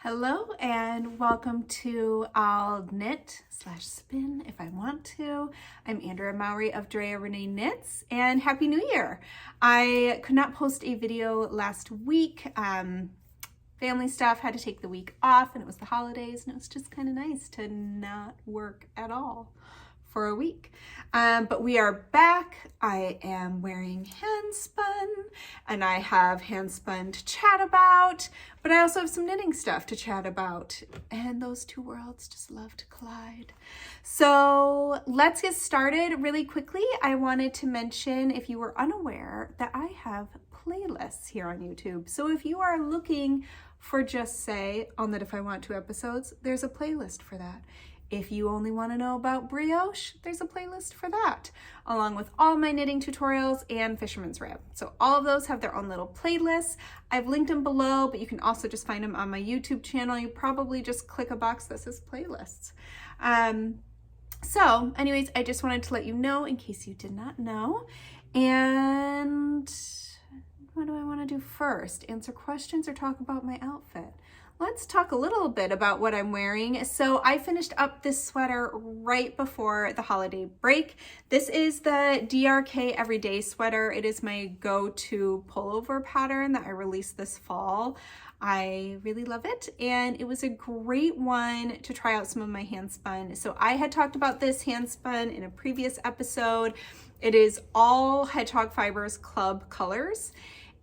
Hello and welcome to I'll Knit / Spin if I want to. I'm Andrea Mowry of Drea Renee Knits, and Happy New Year. I could not post a video last week. Family stuff, had to take the week off, and it was the holidays, and it was just kind of nice to not work at all for a week. But we are back. I am wearing handspun, and I have handspun to chat about, but I also have some knitting stuff to chat about, and those two worlds just love to collide. So let's get started really quickly. I wanted to mention, if you were unaware, that I have playlists here on YouTube. So if you are looking for just say on that If I Want To episodes, there's a playlist for that. If you only want to know about brioche, there's a playlist for that, along with all my knitting tutorials and fisherman's rib. So all of those have their own little playlists. I've linked them below, but you can also just find them on my YouTube channel. You probably just click a box that says playlists. So anyways, I just wanted to let you know in case you did not know. And what do I want to do first? Answer questions or talk about my outfit? Let's talk a little bit about what I'm wearing. So I finished up this sweater right before the holiday break. This is the DRK Everyday sweater. It is my go-to pullover pattern that I released this fall. I really love it, and it was a great one to try out some of my handspun. So I had talked about this handspun in a previous episode. It is all Hedgehog Fibers Club colors.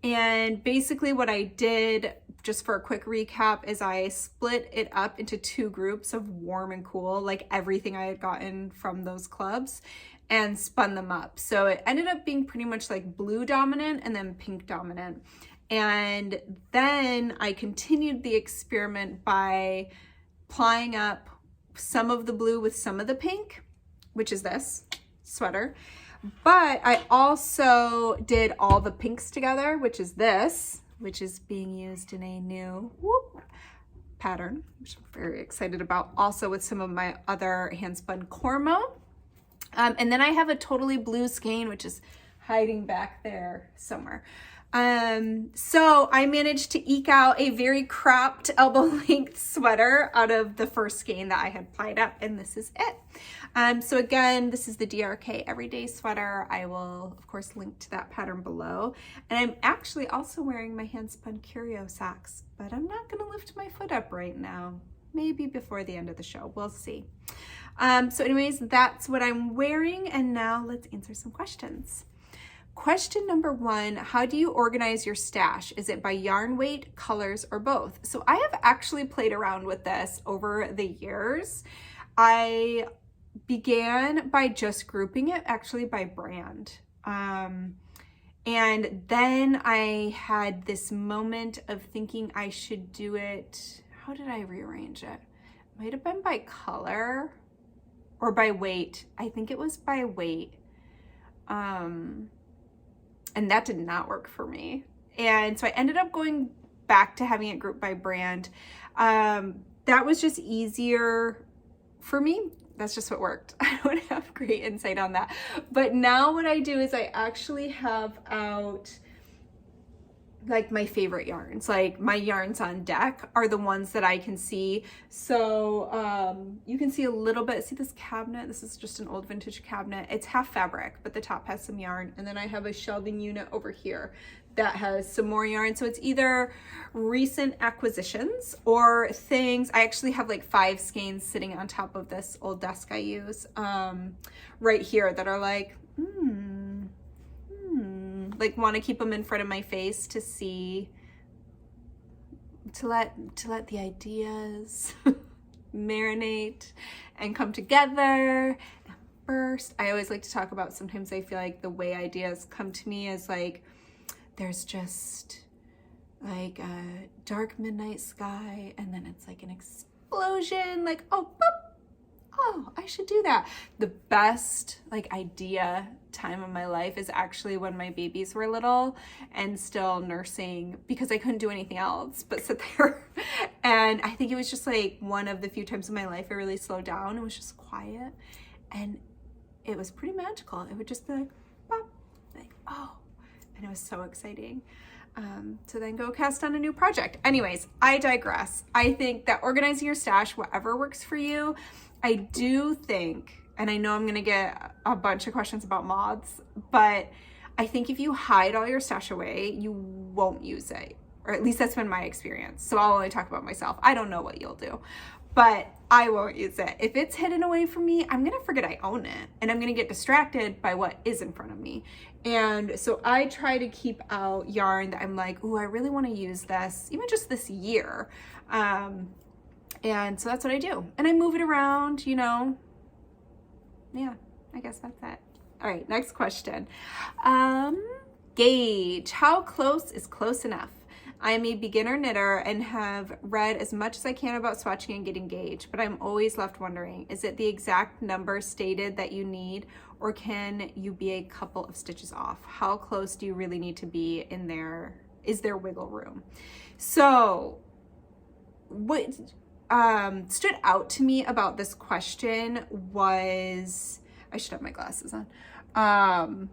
And basically what I did, just for a quick recap, is I split it up into two groups of warm and cool, like everything I had gotten from those clubs, and spun them up. So it ended up being pretty much like blue dominant and then pink dominant. And then I continued the experiment by plying up some of the blue with some of the pink, which is this sweater. But I also did all the pinks together, which is this, which is being used in a new pattern, which I'm very excited about, also with some of my other handspun Cormo. And then I have a totally blue skein, which is hiding back there somewhere. So I managed to eke out a very cropped elbow length sweater out of the first skein that I had plied up, and this is it. So again, this is the DRK Everyday sweater. I will of course link to that pattern below. And I'm actually also wearing my handspun curio socks, but I'm not gonna lift my foot up right now. Maybe before the end of the show, we'll see. So anyways, that's what I'm wearing, and now let's answer some questions. Question number one, how do you organize your stash? Is it by yarn weight, colors, or both? So I have actually played around with this over the years. I began by just grouping it actually by brand. And then I had this moment of thinking I should do it, how did I rearrange it? Might have been by color or by weight. I think it was by weight. And that did not work for me. And so I ended up going back to having it grouped by brand. That was just easier for me. That's just what worked. I don't have great insight on that. But now what I do is I actually have out like my favorite yarns, like my yarns on deck are the ones that I can see. So you can see a little bit, see this cabinet? This is just an old vintage cabinet. It's half fabric, but the top has some yarn. And then I have a shelving unit over here that has some more yarn. So it's either recent acquisitions or things. I actually have like 5 skeins sitting on top of this old desk I use right here that are like, like want to keep them in front of my face to see, to let the ideas marinate and come together and burst. I always like to talk about, sometimes I feel like the way ideas come to me is like, there's just like a dark midnight sky and then it's like an explosion, like, oh, boop. Oh, I should do that. The best like idea time of my life is actually when my babies were little and still nursing, because I couldn't do anything else but sit there. And I think it was just like one of the few times in my life I really slowed down. It was just quiet and it was pretty magical. It would just be like, pop, like, oh, and it was so exciting. to then go cast on a new project. Anyways, I digress. I think that organizing your stash, whatever works for you, I do think, and I know I'm gonna get a bunch of questions about moths, but I think if you hide all your stash away, you won't use it. Or at least that's been my experience. So I'll only talk about myself. I don't know what you'll do, but I won't use it. If it's hidden away from me, I'm gonna forget I own it, and I'm gonna get distracted by what is in front of me. And so I try to keep out yarn that I'm like, ooh, I really wanna use this, even just this year. And so that's what I do. And I move it around, you know. Yeah, I guess that's it. All right, next question. Gauge. How close is close enough? I'm a beginner knitter and have read as much as I can about swatching and getting gauge, but I'm always left wondering, is it the exact number stated that you need, or can you be a couple of stitches off? How close do you really need to be in there? Is there wiggle room? So what stood out to me about this question was, I should have my glasses on.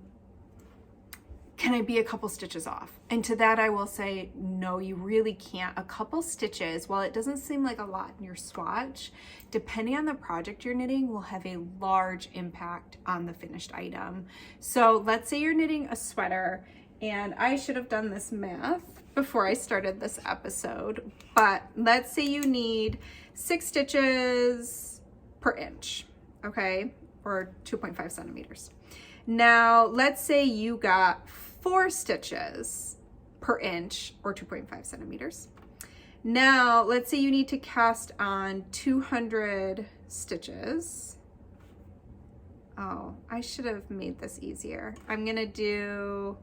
Can I be a couple stitches off? And to that I will say, no, you really can't. A couple stitches, while it doesn't seem like a lot in your swatch, depending on the project you're knitting, will have a large impact on the finished item. So let's say you're knitting a sweater, and I should have done this math before I started this episode, but let's say you need 6 stitches per inch, okay? Or 2.5 centimeters. Now, let's say you got 4 stitches per inch, or 2.5 centimeters. Now, let's say you need to cast on 200 stitches. Oh, I should have made this easier. I'm gonna do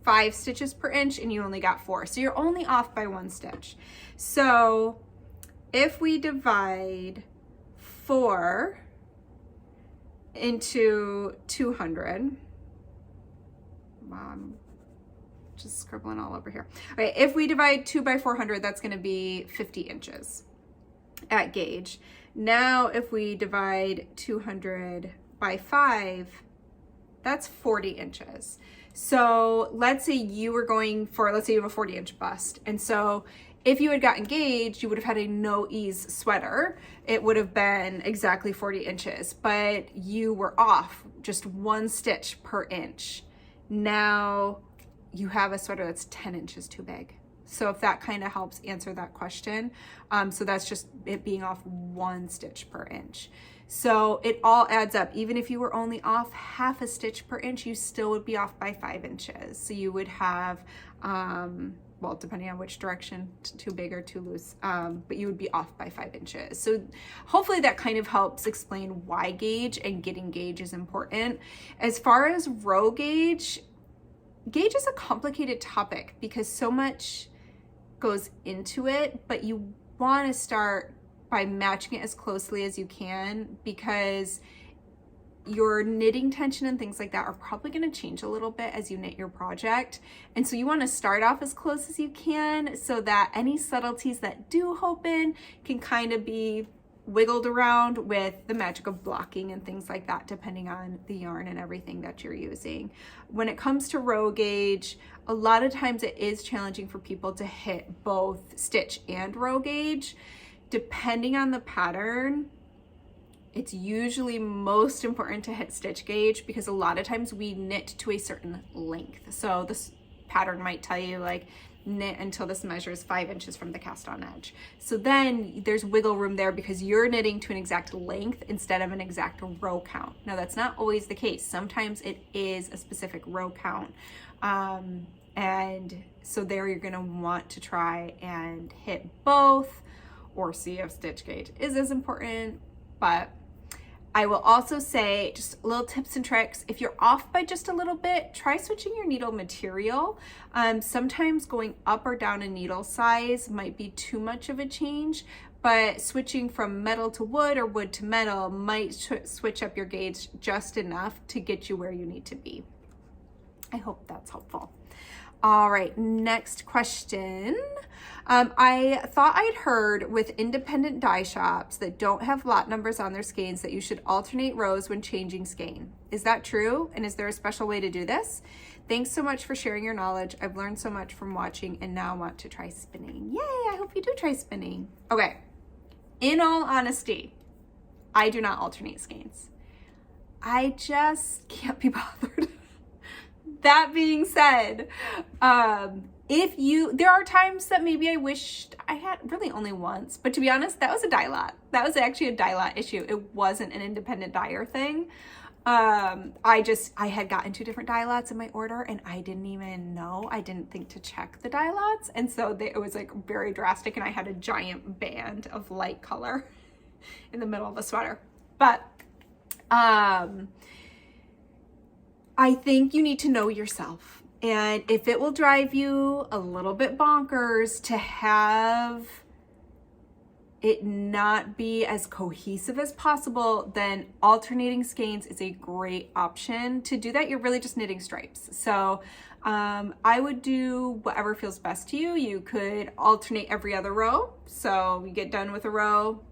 5 stitches per inch, and you only got 4. So you're only off by 1 stitch. So if we divide 4 into 200, I'm just scribbling all over here. Okay, if we divide 2 by 400, that's going to be 50 inches at gauge. Now, if we divide 200 by 5, that's 40 inches. So let's say you were going for, let's say you have a 40-inch bust. And so if you had gotten gauge, you would have had a no-ease sweater. It would have been exactly 40 inches, but you were off just 1 stitch per inch. Now you have a sweater that's 10 inches too big. So if that kind of helps answer that question. So that's just it being off 1 stitch per inch. So it all adds up. Even if you were only off half a stitch per inch, you still would be off by 5 inches. So you would have, well, depending on which direction, too big or too loose, but you would be off by 5 inches. So hopefully that kind of helps explain why gauge and getting gauge is important. As far as row gauge, gauge is a complicated topic because so much goes into it, but you want to start by matching it as closely as you can, because your knitting tension and things like that are probably going to change a little bit as you knit your project. And so you want to start off as close as you can so that any subtleties that do open can kind of be wiggled around with the magic of blocking and things like that, depending on the yarn and everything that you're using. When it comes to row gauge, a lot of times it is challenging for people to hit both stitch and row gauge. Depending on the pattern, it's usually most important to hit stitch gauge because a lot of times we knit to a certain length. So this pattern might tell you like knit until this measures 5 inches from the cast on edge. So then there's wiggle room there because you're knitting to an exact length instead of an exact row count. Now that's not always the case. Sometimes it is a specific row count. And so there you're gonna want to try and hit both or see if stitch gauge is as important. But I will also say just little tips and tricks. If you're off by just a little bit, try switching your needle material. Sometimes going up or down a needle size might be too much of a change, but switching from metal to wood or wood to metal might switch up your gauge just enough to get you where you need to be. I hope that's helpful. All right, next question. I thought I'd heard with independent dye shops that don't have lot numbers on their skeins that you should alternate rows when changing skein. Is that true? And is there a special way to do this? Thanks so much for sharing your knowledge. I've learned so much from watching and now want to try spinning. Yay, I hope you do try spinning. Okay, in all honesty, I do not alternate skeins. I just can't be bothered. That being said, there are times that maybe I wished I had, really only once, but to be honest, that was a dye lot. That was actually a dye lot issue. It wasn't an independent dyer thing. I had gotten 2 different dye lots in my order and I didn't even know. I didn't think to check the dye lots. And so it was like very drastic and I had a giant band of light color in the middle of a sweater. But, I think you need to know yourself. And if it will drive you a little bit bonkers to have it not be as cohesive as possible, then alternating skeins is a great option. To do that, you're really just knitting stripes. So I would do whatever feels best to you. You could alternate every other row. So you get done with a row,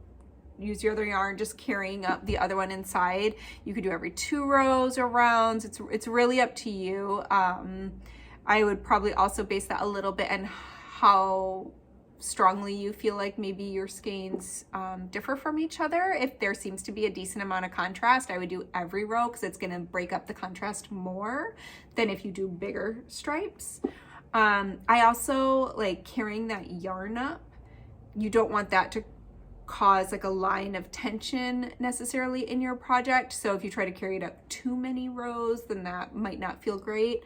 use your other yarn, just carrying up the other one inside. You could do every 2 rows or rounds. It's really up to you. I would probably also base that a little bit on how strongly you feel like maybe your skeins differ from each other. If there seems to be a decent amount of contrast, I would do every row because it's going to break up the contrast more than if you do bigger stripes. I also like carrying that yarn up. You don't want that to cause like a line of tension necessarily in your project. So if you try to carry it up too many rows, then that might not feel great.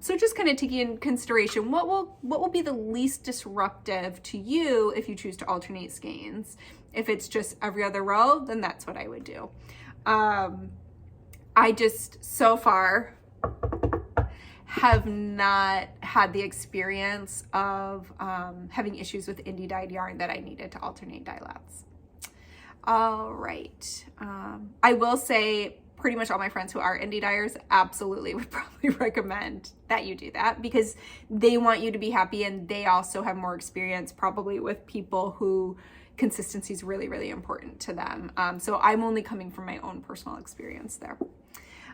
So just kind of taking in consideration what will be the least disruptive to you if you choose to alternate skeins. If it's just every other row, then that's what I would do. I just so far have not had the experience of having issues with indie dyed yarn that I needed to alternate dye lots. All right. I will say pretty much all my friends who are indie dyers absolutely would probably recommend that you do that because they want you to be happy and they also have more experience probably with people who consistency is really, really important to them. So I'm only coming from my own personal experience there.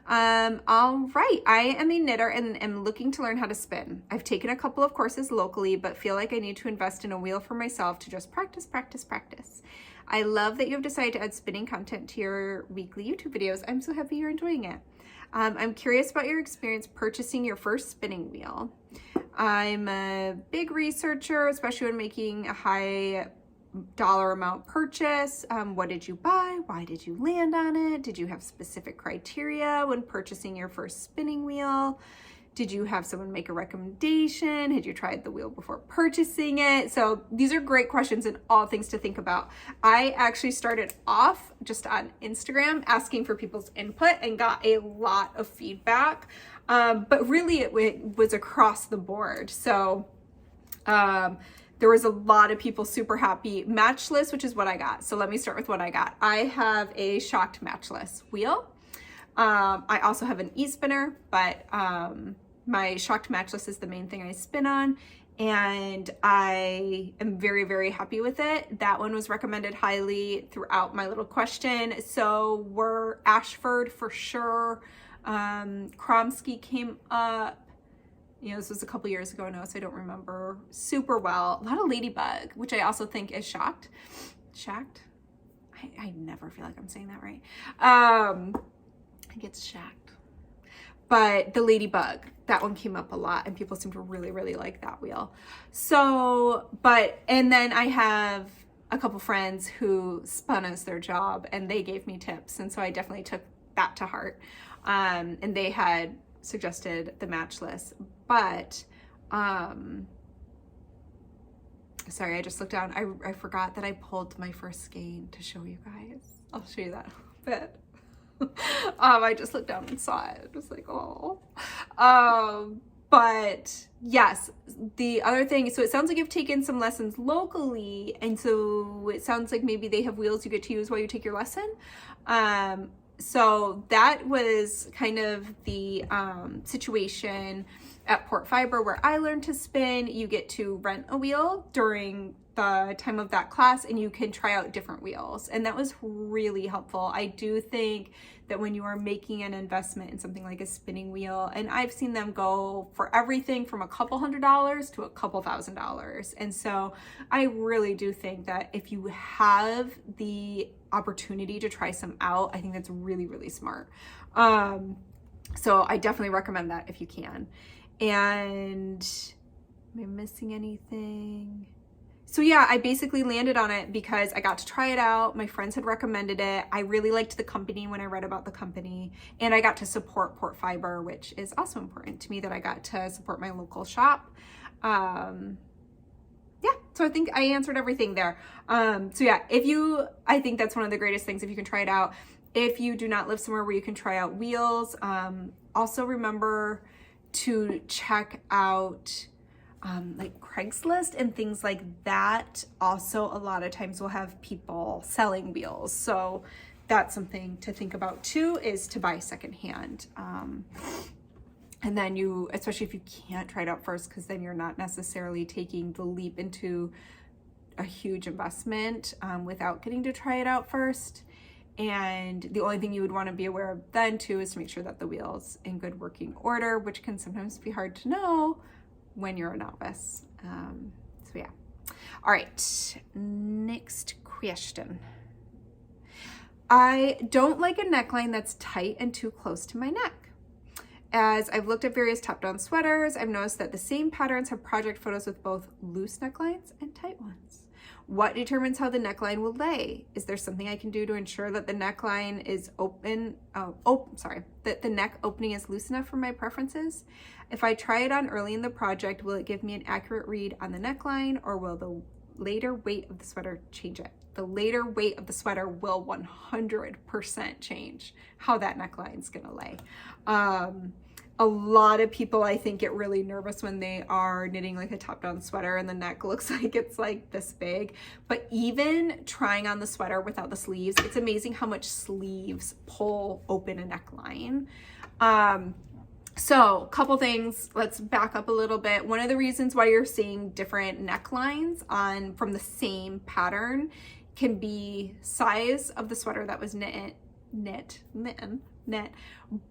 All right. I am a knitter and am looking to learn how to spin. I've taken a couple of courses locally, but feel like I need to invest in a wheel for myself to just practice. I love that you have decided to add spinning content to your weekly YouTube videos. I'm so happy you're enjoying it. I'm curious about your experience purchasing your first spinning wheel. I'm a big researcher, especially when making a high dollar amount purchase. What did you buy? Why did you land on it? Did you have specific criteria when purchasing your first spinning wheel? Did you have someone make a recommendation? Had you tried the wheel before purchasing it? So these are great questions and all things to think about. I actually started off just on Instagram asking for people's input and got a lot of feedback, but really it was across the board. So there was a lot of people super happy. Matchless, which is what I got. So let me start with what I got. I have a shocked matchless wheel. I also have an e-spinner, but my shocked matchless is the main thing I spin on, and I am very, very happy with it. That one was recommended highly throughout my little question. So we're Ashford for sure. Kromsky came up. You know, this was a couple years ago now, so I don't remember super well. A lot of Ladybug, which I also think is shocked. Shacked? I never feel like I'm saying that right. I think it's shacked. But the Ladybug, that one came up a lot and people seem to really, really like that wheel. So, and then I have a couple friends who spun as their job and they gave me tips. And so I definitely took that to heart. And they had suggested the matchless, but, sorry, I just looked down. I forgot that I pulled my first skein to show you guys. I'll show you that in a bit. I just looked down and saw it. It was like, oh. But yes, the other thing, so it sounds like you've taken some lessons locally, and so it sounds like maybe they have wheels you get to use while you take your lesson. So that was kind of the situation at Port Fiber where I learned to spin. You get to rent a wheel during the time of that class, and you can try out different wheels. And that was really helpful. I do think that when you are making an investment in something like a spinning wheel, and I've seen them go for everything from a couple $100s to a couple $1,000s. And so I really do think that if you have the opportunity to try some out, I think that's really, really smart. So I definitely recommend that if you can. And am I missing anything? So yeah, I basically landed on it because I got to try it out. My friends had recommended it. I really liked the company when I read about the company, and I got to support Port Fiber, which is also important to me, that I got to support my local shop. Yeah, so I think I answered everything there. So yeah, I think that's one of the greatest things, if you can try it out. If you do not live somewhere where you can try out wheels, also remember to check out like Craigslist and things like that. Also, a lot of times we'll have people selling wheels. So that's something to think about too, is to buy secondhand. And then especially if you can't try it out first, because then you're not necessarily taking the leap into a huge investment without getting to try it out first. And the only thing you would want to be aware of then too is to make sure that the wheel's in good working order, which can sometimes be hard to know when you're a novice. So yeah. All right, next question. I don't like a neckline that's tight and too close to my neck. As I've looked at various top-down sweaters, I've noticed that the same patterns have project photos with both loose necklines and tight ones. What determines how the neckline will lay? Is there something I can do to ensure that the neckline is that the neck opening is loose enough for my preferences? If I try it on early in the project, will it give me an accurate read on the neckline, or will the later weight of the sweater change it? The later weight of the sweater will 100% change how that neckline is gonna lay. A lot of people, I think, get really nervous when they are knitting like a top-down sweater and the neck looks like it's like this big. But even trying on the sweater without the sleeves, it's amazing how much sleeves pull open a neckline. So a couple things, let's back up a little bit. One of the reasons why you're seeing different necklines from the same pattern can be size of the sweater that was knit,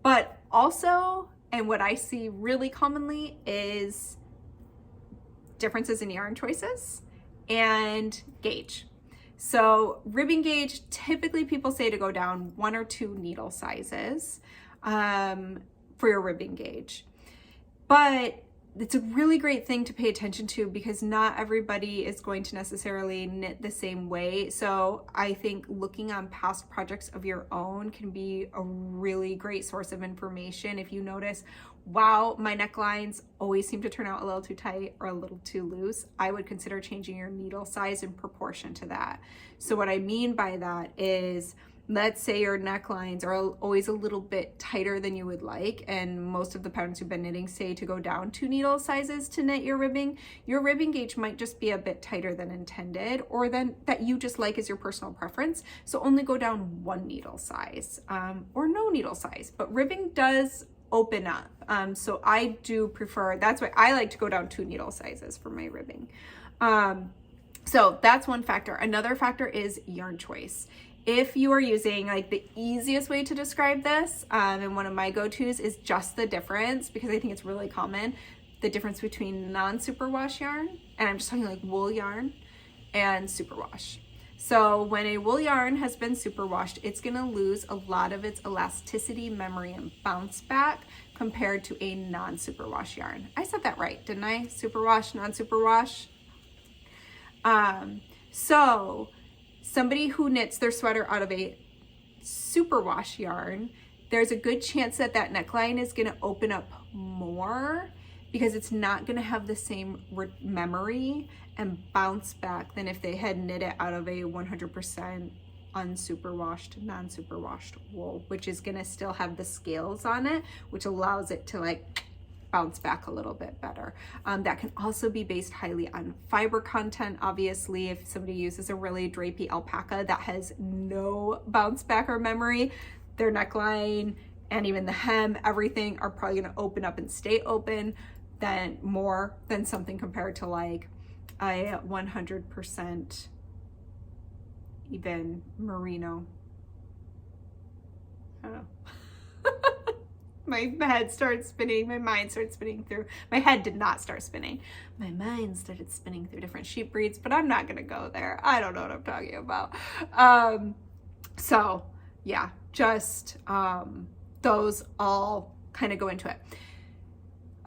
but also, and what I see really commonly, is differences in yarn choices and gauge. So ribbing gauge, typically people say to go down 1 or 2 needle sizes for your ribbing gauge. But it's a really great thing to pay attention to, because not everybody is going to necessarily knit the same way. So I think looking on past projects of your own can be a really great source of information. If you notice, wow, my necklines always seem to turn out a little too tight or a little too loose, I would consider changing your needle size in proportion to that. So what I mean by that is, let's say your necklines are always a little bit tighter than you would like, and most of the patterns you've been knitting say to go down 2 needle sizes to knit your ribbing gauge might just be a bit tighter than intended, or then that you just like as your personal preference. So only go down 1 needle size or no needle size, but ribbing does open up. So I do prefer, that's why I like to go down 2 needle sizes for my ribbing. So that's one factor. Another factor is yarn choice. If you are using, like, the easiest way to describe this, and one of my go-tos is just the difference, because I think it's really common, the difference between non-superwash yarn, and I'm just talking like wool yarn, and superwash. So when a wool yarn has been superwashed, it's gonna lose a lot of its elasticity, memory, and bounce back compared to a non-superwash yarn. I said that right, didn't I? Superwash, non-superwash. So somebody who knits their sweater out of a superwash yarn, there's a good chance that that neckline is going to open up more, because it's not going to have the same memory and bounce back than if they had knit it out of a 100% unsuperwashed, non-superwashed wool, which is going to still have the scales on it, which allows it to like bounce back a little bit better. That can also be based highly on fiber content. Obviously, if somebody uses a really drapey alpaca that has no bounce back or memory, their neckline and even the hem, everything are probably going to open up and stay open more than something compared to like a 100% even merino. I don't know. My head started spinning, my mind started spinning through. My head did not start spinning. My mind started spinning through different sheep breeds, but I'm not gonna go there. I don't know what I'm talking about. So yeah, just those all kind of go into it.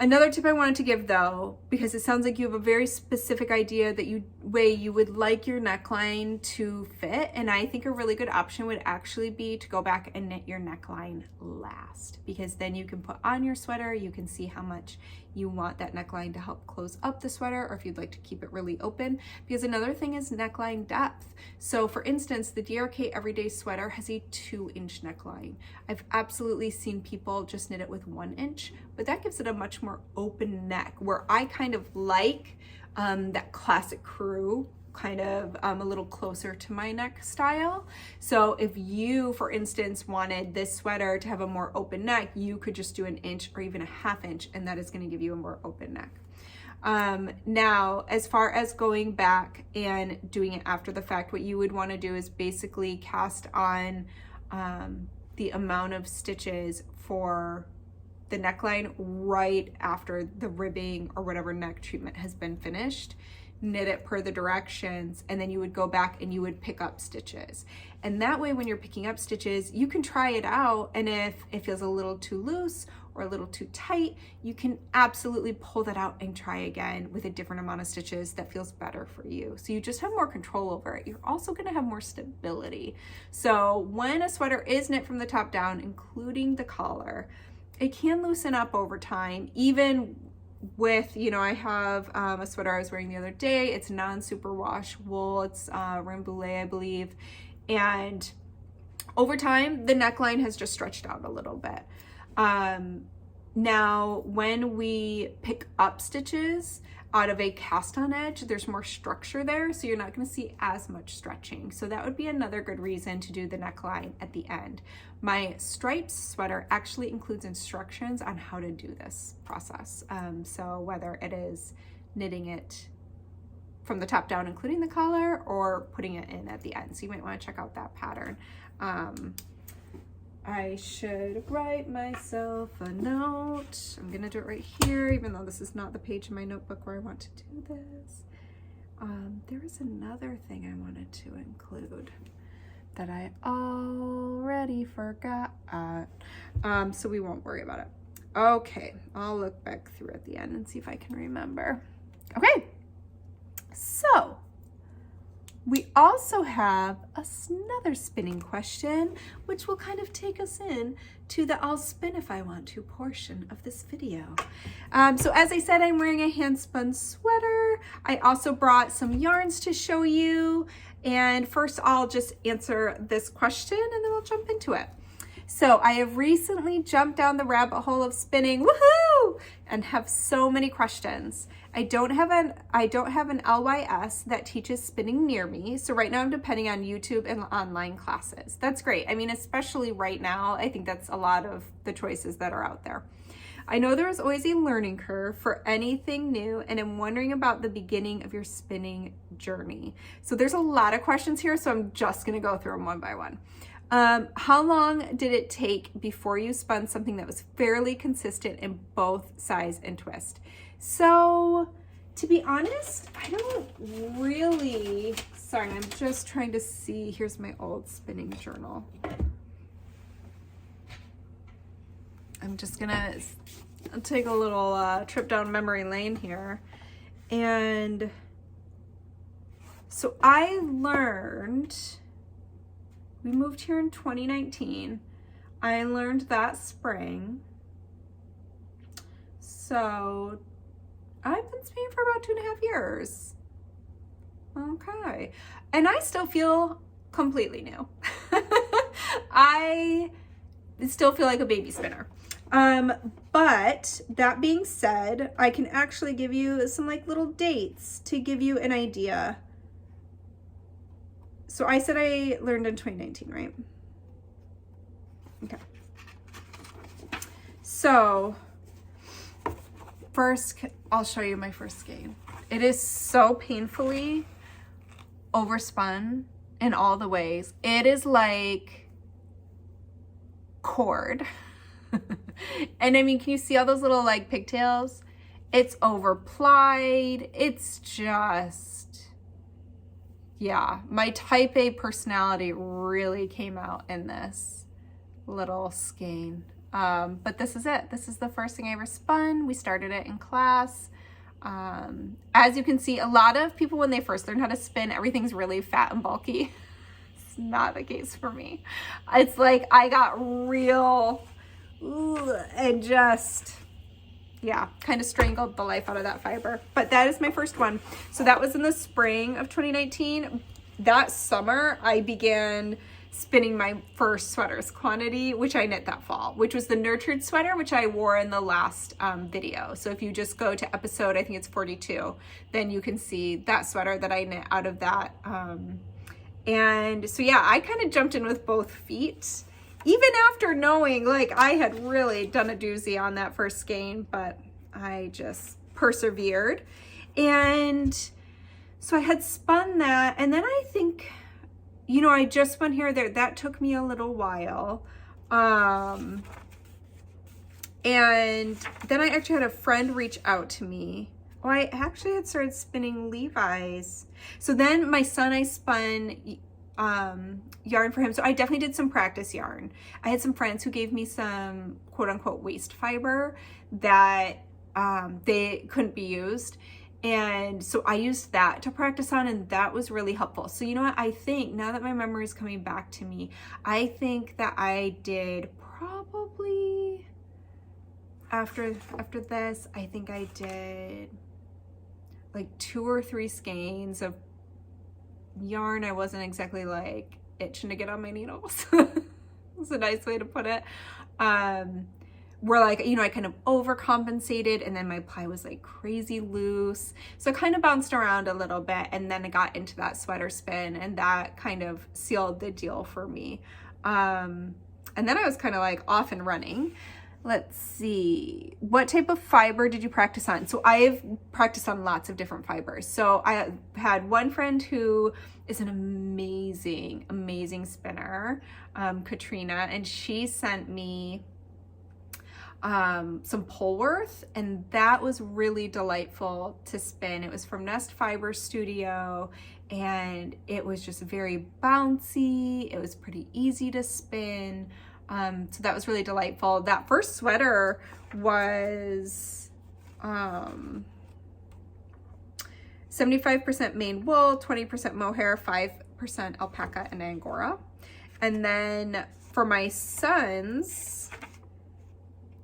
Another tip I wanted to give though, because it sounds like you have a very specific idea that way you would like your neckline to fit. And I think a really good option would actually be to go back and knit your neckline last, because then you can put on your sweater, you can see how much you want that neckline to help close up the sweater, or if you'd like to keep it really open. Because another thing is neckline depth. So for instance, the DRK Everyday Sweater has a 2-inch neckline. I've absolutely seen people just knit it with 1 inch, but that gives it a much more open neck, where I kind of like that classic crew kind of a little closer to my neck style. So if you, for instance, wanted this sweater to have a more open neck, you could just do 1 inch or even a 1/2 inch, and that is going to give you a more open neck. Now, as far as going back and doing it after the fact, what you would want to do is basically cast on the amount of stitches for the neckline right after the ribbing or whatever neck treatment has been finished. Knit it per the directions, and then you would go back and you would pick up stitches. And that way, when you're picking up stitches, you can try it out, and if it feels a little too loose or a little too tight, you can absolutely pull that out and try again with a different amount of stitches that feels better for you. So you just have more control over it. You're also going to have more stability. So when a sweater is knit from the top down, including the collar, it can loosen up over time, even with, you know, I have a sweater I was wearing the other day. It's non-superwash wool. It's Rambouillet, I believe. And over time, the neckline has just stretched out a little bit. Now, when we pick up stitches out of a cast on edge, there's more structure there, so you're not going to see as much stretching. So that would be another good reason to do the neckline at the end. My stripes sweater actually includes instructions on how to do this process. So whether it is knitting it from the top down, including the collar, or putting it in at the end. So you might want to check out that pattern. I should write myself a note. I'm gonna do it right here, even though this is not the page in my notebook where I want to do this. There was another thing I wanted to include that I already forgot. So we won't worry about it. Okay, I'll look back through at the end and see if I can remember. Okay, so we also have another spinning question, which will kind of take us in to the I'll spin if I want to portion of this video. So as I said, I'm wearing a hand spun sweater. I also brought some yarns to show you. And first I'll just answer this question and then we'll jump into it. So I have recently jumped down the rabbit hole of spinning, woohoo, and have so many questions. I don't have an LYS that teaches spinning near me. So right now I'm depending on YouTube and online classes. That's great. I mean, especially right now, I think that's a lot of the choices that are out there. I know there is always a learning curve for anything new, and I'm wondering about the beginning of your spinning journey. So there's a lot of questions here, so I'm just gonna go through them one by one. How long did it take before you spun something that was fairly consistent in both size and twist? So to be honest, I don't really, sorry, I'm just trying to see, here's my old spinning journal. I'm just gonna take a little trip down memory lane here. And so I learned, we moved here in 2019. I learned that spring. So I've been spinning for about 2.5 years. Okay. And I still feel completely new. I still feel like a baby spinner. But that being said, I can actually give you some like little dates to give you an idea. So I said I learned in 2019, right? Okay. So first, I'll show you my first skein. It is so painfully overspun in all the ways. It is like cord. And I mean, can you see all those little like pigtails? It's overplied. It's just, yeah, my type A personality really came out in this little skein. But this is it. This is the first thing I ever spun. We started it in class. As you can see, a lot of people, when they first learn how to spin, everything's really fat and bulky. It's not the case for me. It's like I got real and just, yeah, kind of strangled the life out of that fiber. But that is my first one. So that was in the spring of 2019. That summer, I began spinning my first sweaters quantity, which I knit that fall, which was the nurtured sweater, which I wore in the last video. So if you just go to episode, I think it's 42, then you can see that sweater that I knit out of that. And so yeah, I kind of jumped in with both feet, even after knowing like I had really done a doozy on that first skein, but I just persevered. And so I had spun that, and then I think, you know, I just spun here, there. That took me a little while. And then I actually had a friend reach out to me. Oh, I actually had started spinning Levi's. So then my son, I spun yarn for him. So I definitely did some practice yarn. I had some friends who gave me some quote unquote waste fiber that they couldn't be used. And so I used that to practice on, and that was really helpful. So you know what, I think now that my memory is coming back to me, I think that I did probably after this, I think I did like 2 or 3 skeins of yarn. I wasn't exactly like itching to get on my needles. It's a nice way to put it. Where like, you know, I kind of overcompensated, and then my ply was like crazy loose. So I kind of bounced around a little bit, and then I got into that sweater spin, and that kind of sealed the deal for me. And then I was kind of like off and running. Let's see, what type of fiber did you practice on? So I've practiced on lots of different fibers. So I had one friend who is an amazing, amazing spinner, Katrina, and she sent me some Polworth, and that was really delightful to spin. It was from Nest Fiber Studio, and it was just very bouncy. It was pretty easy to spin. So that was really delightful. That first sweater was 75% Maine wool, 20% mohair, 5% alpaca and Angora. And then for my sons,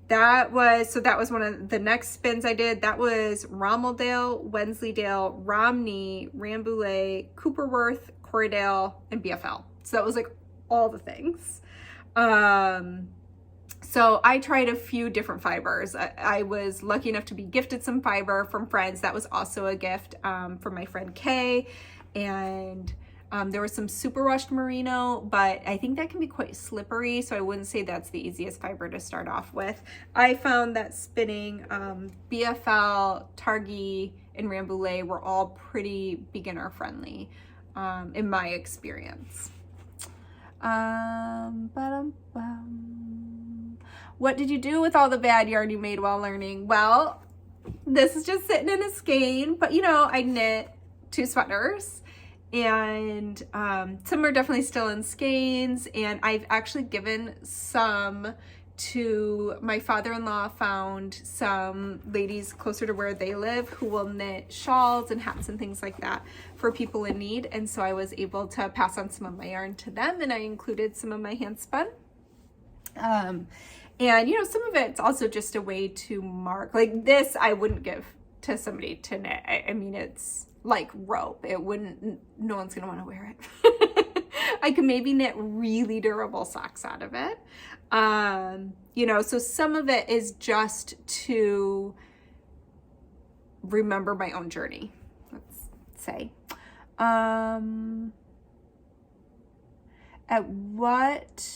that was one of the next spins I did. That was Rommeldale, Wensleydale, Romney, Rambouillet, Cooperworth, Corriedale, and BFL. So that was like all the things. So I tried a few different fibers. I was lucky enough to be gifted some fiber from friends. That was also a gift from my friend Kay. And there was some superwashed merino, but I think that can be quite slippery, so I wouldn't say that's the easiest fiber to start off with. I found that spinning BFL, Targhee, and Rambouillet were all pretty beginner friendly in my experience. What did you do with all the bad yarn you made while learning? Well, this is just sitting in a skein, but you know, I knit 2 sweaters. And some are definitely still in skeins, and I've actually given some to my father-in-law. Found some ladies closer to where they live who will knit shawls and hats and things like that for people in need, and so I was able to pass on some of my yarn to them, and I included some of my handspun. And you know, some of it's also just a way to mark, like this I wouldn't give to somebody to knit. I mean, it's like rope. It wouldn't, no one's gonna want to wear it. I could maybe knit really durable socks out of it. You know, so some of it is just to remember my own journey, let's say. At what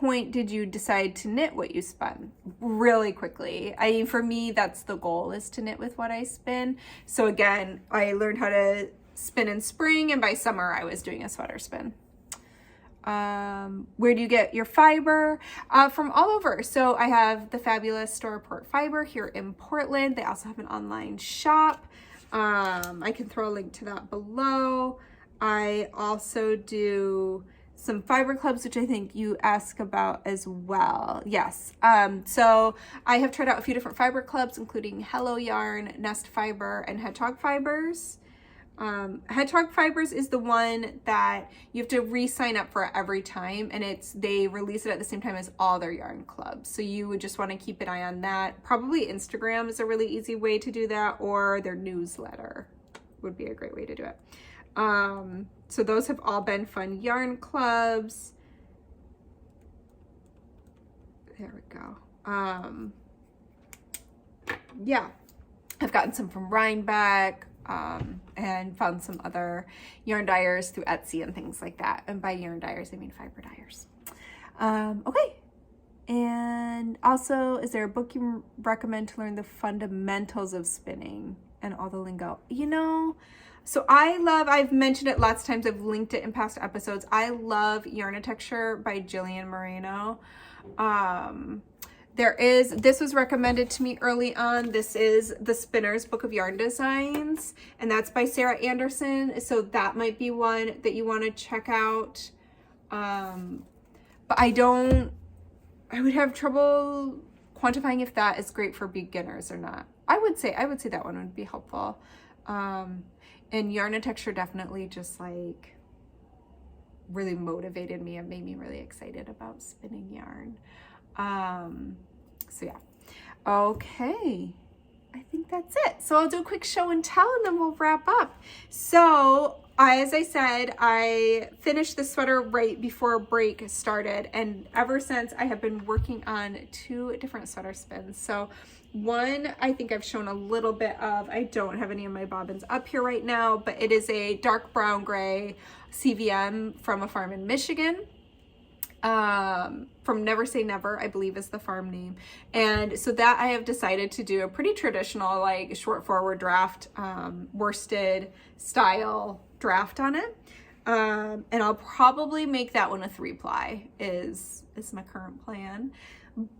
point did you decide to knit what you spun? Really quickly. I mean, for me, that's the goal, is to knit with what I spin. So again, I learned how to spin in spring, and by summer I was doing a sweater spin. Where do you get your fiber? From all over. So I have the fabulous store Port Fiber here in Portland. They also have an online shop. I can throw a link to that below. I also do some fiber clubs, which I think you ask about as well. Yes. So I have tried out a few different fiber clubs, including Hello Yarn, Nest Fiber, and Hedgehog Fibers. Hedgehog Fibers is the one that you have to re-sign up for every time, and they release it at the same time as all their yarn clubs. So you would just want to keep an eye on that. Probably Instagram is a really easy way to do that, or their newsletter would be a great way to do it. So those have all been fun yarn clubs. There we go. Yeah, I've gotten some from Rhinebeck, and found some other yarn dyers through Etsy and things like that. And by yarn dyers, I mean fiber dyers. Okay. And also, is there a book you recommend to learn the fundamentals of spinning and all the lingo? You know, so I've mentioned it lots of times, I've linked it in past episodes. I love Yarnitecture by Jillian Moreno. This was recommended to me early on. This is the Spinner's Book of Yarn Designs, and that's by Sarah Anderson. So that might be one that you want to check out. But I would have trouble quantifying if that is great for beginners or not. I would say that one would be helpful. And Yarnitecture definitely just like really motivated me and made me really excited about spinning yarn. So yeah. Okay. I think that's it. So I'll do a quick show and tell, and then we'll wrap up. So as I said, I finished the sweater right before break started, and ever since I have been working on 2 different sweater spins. So one, I think I've shown a little bit of, I don't have any of my bobbins up here right now, but it is a dark brown gray CVM from a farm in Michigan. From Never Say Never, I believe is the farm name. And so that I have decided to do a pretty traditional, like short forward draft, worsted style draft on it. And I'll probably make that one a 3-ply is my current plan.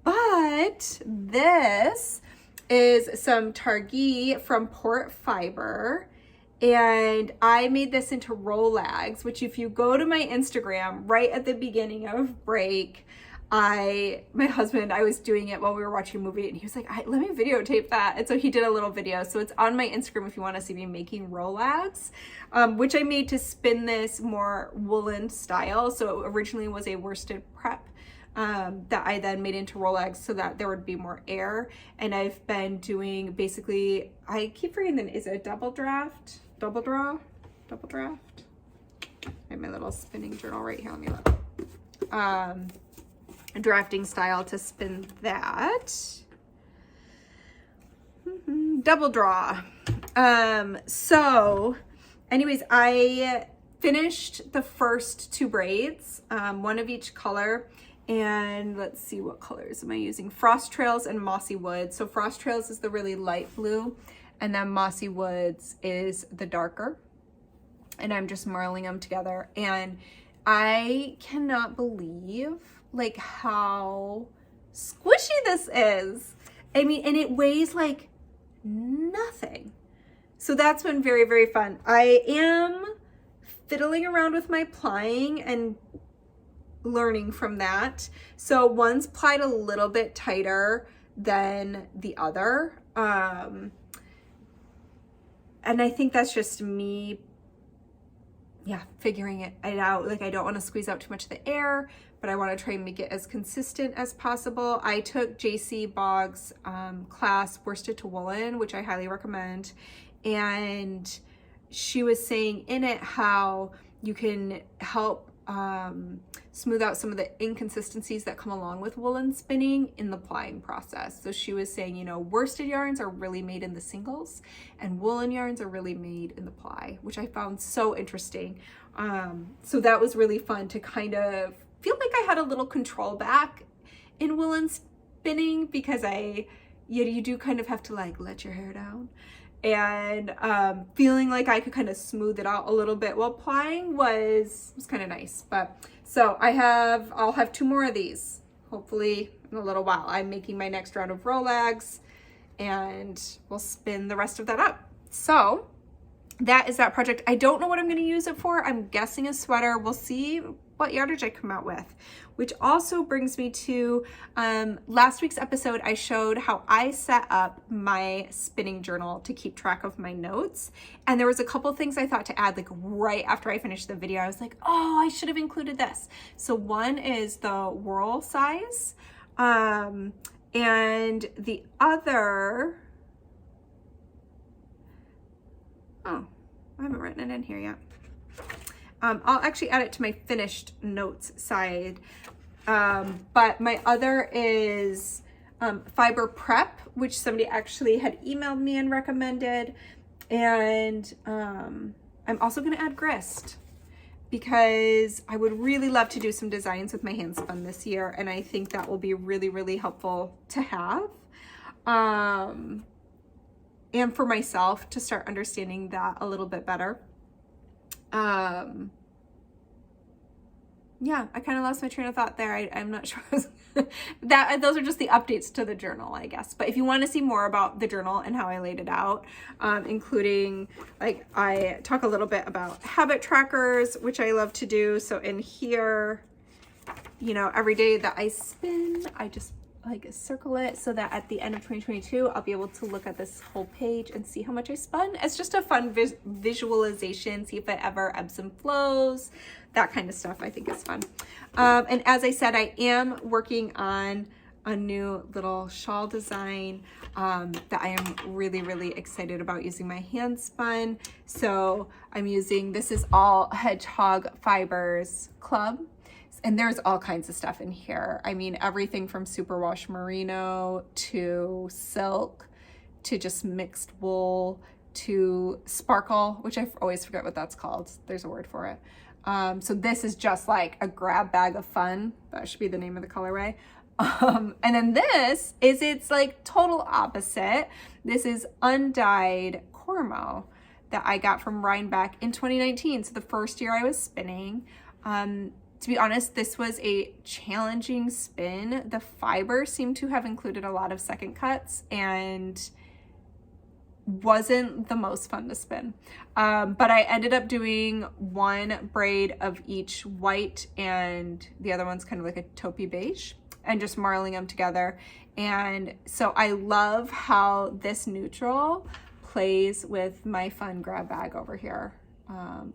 But this is some Targhee from Port Fiber. And I made this into rollags, which if you go to my Instagram right at the beginning of break, my husband, I was doing it while we were watching a movie, and he was like, let me videotape that. And so he did a little video. So it's on my Instagram if you want to see me making rollags, which I made to spin this more woolen style. So it originally was a worsted prep that I then made into rollags so that there would be more air. And I've been doing basically, I keep forgetting, is it a double draft? Double draft? I have my little spinning journal right here. Let me look. Drafting style to spin that. Double draw. So anyways, I finished the first 2 braids, one of each color. And let's see, what colors am I using? Frost Trails and Mossy Woods. So Frost Trails is the really light blue, and then Mossy Woods is the darker. And I'm just marling them together. And I cannot believe like how squishy this is. I mean, and it weighs like nothing. So that's been very, very fun. I am fiddling around with my plying and learning from that. So one's plied a little bit tighter than the other. And I think that's just me, figuring it out. Like I don't want to squeeze out too much of the air, but I want to try and make it as consistent as possible. I took JC Boggs' class Worsted to Woolen, which I highly recommend. And she was saying in it how you can help smooth out some of the inconsistencies that come along with woolen spinning in the plying process. So she was saying, you know, worsted yarns are really made in the singles and woolen yarns are really made in the ply, which I found so interesting. So that was really fun to kind of feel like I had a little control back in woolen spinning, because you do kind of have to like let your hair down, and feeling like I could kind of smooth it out a little bit while plying was kind of nice. But so I'll have 2 more of these hopefully in a little while. I'm making my next round of Rolex, and we'll spin the rest of that up. So that is that project. I don't know what I'm going to use it for. I'm guessing a sweater. We'll see what yardage I come out with, which also brings me to last week's episode. I showed how I set up my spinning journal to keep track of my notes. And there was a couple things I thought to add, like right after I finished the video. I was like, oh, I should have included this. So one is the whirl size. And the other, oh, I haven't written it in here yet. I'll actually add it to my finished notes side. But my other is fiber prep, which somebody actually had emailed me and recommended. And I'm also going to add grist, because I would really love to do some designs with my handspun this year. And I think that will be really, really helpful to have. And for myself to start understanding that a little bit better. Yeah, I kind of lost my train of thought there. I'm not sure. Those are just the updates to the journal, I guess. But if you want to see more about the journal and how I laid it out, including, like, I talk a little bit about habit trackers, which I love to do. So in here, you know, every day that I spin, I just like circle it so that at the end of 2022, I'll be able to look at this whole page and see how much I spun. It's just a fun visualization, see if it ever ebbs and flows, that kind of stuff I think is fun. And as I said, I am working on a new little shawl design that I am really, really excited about using my hand spun. So I'm using, this is all Hedgehog Fibers Club. And there's all kinds of stuff in here. I mean, everything from superwash merino to silk to just mixed wool to sparkle, which I always forget what that's called. There's a word for it. So this is just like a grab bag of fun. That should be the name of the colorway. And then this is its like total opposite. This is undyed Cormo that I got from Rhinebeck in 2019. So the first year I was spinning. To be honest, this was a challenging spin. The fiber seemed to have included a lot of second cuts and wasn't the most fun to spin. But I ended up doing one braid of each white and the other one's kind of like a taupey beige, and just marling them together. And so I love how this neutral plays with my fun grab bag over here.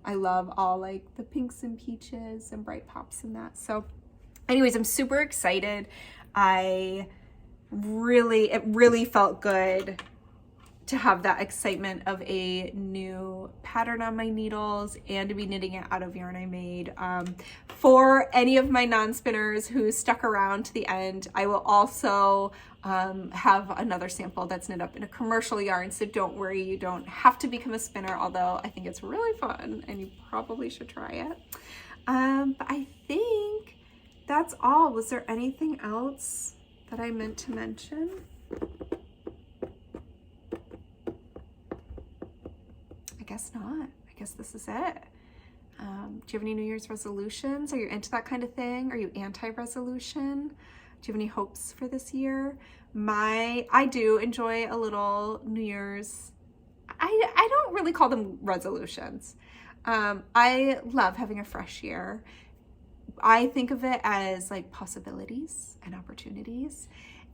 I love all like the pinks and peaches and bright pops and that. So anyways, I'm super excited. It really felt good to have that excitement of a new pattern on my needles and to be knitting it out of yarn I made. For any of my non-spinners who stuck around to the end, I will also have another sample that's knit up in a commercial yarn, so don't worry, you don't have to become a spinner, although I think it's really fun and you probably should try it. But I think that's all. Was there anything else that I meant to mention? I guess not. I guess this is it. Do you have any New Year's resolutions? Are you into that kind of thing? Are you anti-resolution? Do you have any hopes for this year? I do enjoy a little New Year's. I don't really call them resolutions. I love having a fresh year. I think of it as like possibilities and opportunities.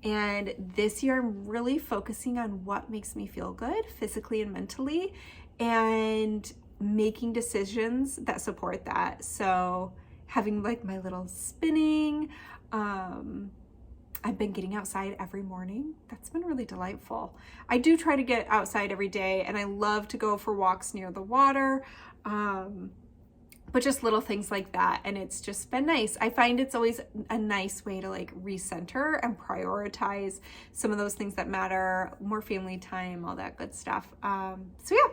And this year I'm really focusing on what makes me feel good physically and mentally, and making decisions that support that. So having like my little spinning, I've been getting outside every morning. That's been really delightful. I do try to get outside every day, and I love to go for walks near the water, but just little things like that. And it's just been nice. I find it's always a nice way to like recenter and prioritize some of those things that matter, more family time, all that good stuff. So yeah,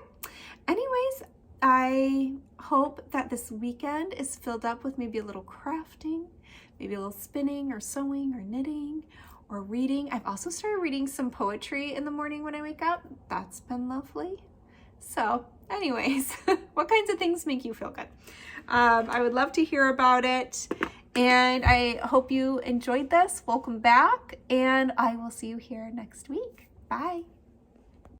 anyways, I hope that this weekend is filled up with maybe a little crafting, maybe a little spinning or sewing or knitting or reading. I've also started reading some poetry in the morning when I wake up. That's been lovely. So anyways, what kinds of things make you feel good? I would love to hear about it. And I hope you enjoyed this. Welcome back. And I will see you here next week. Bye.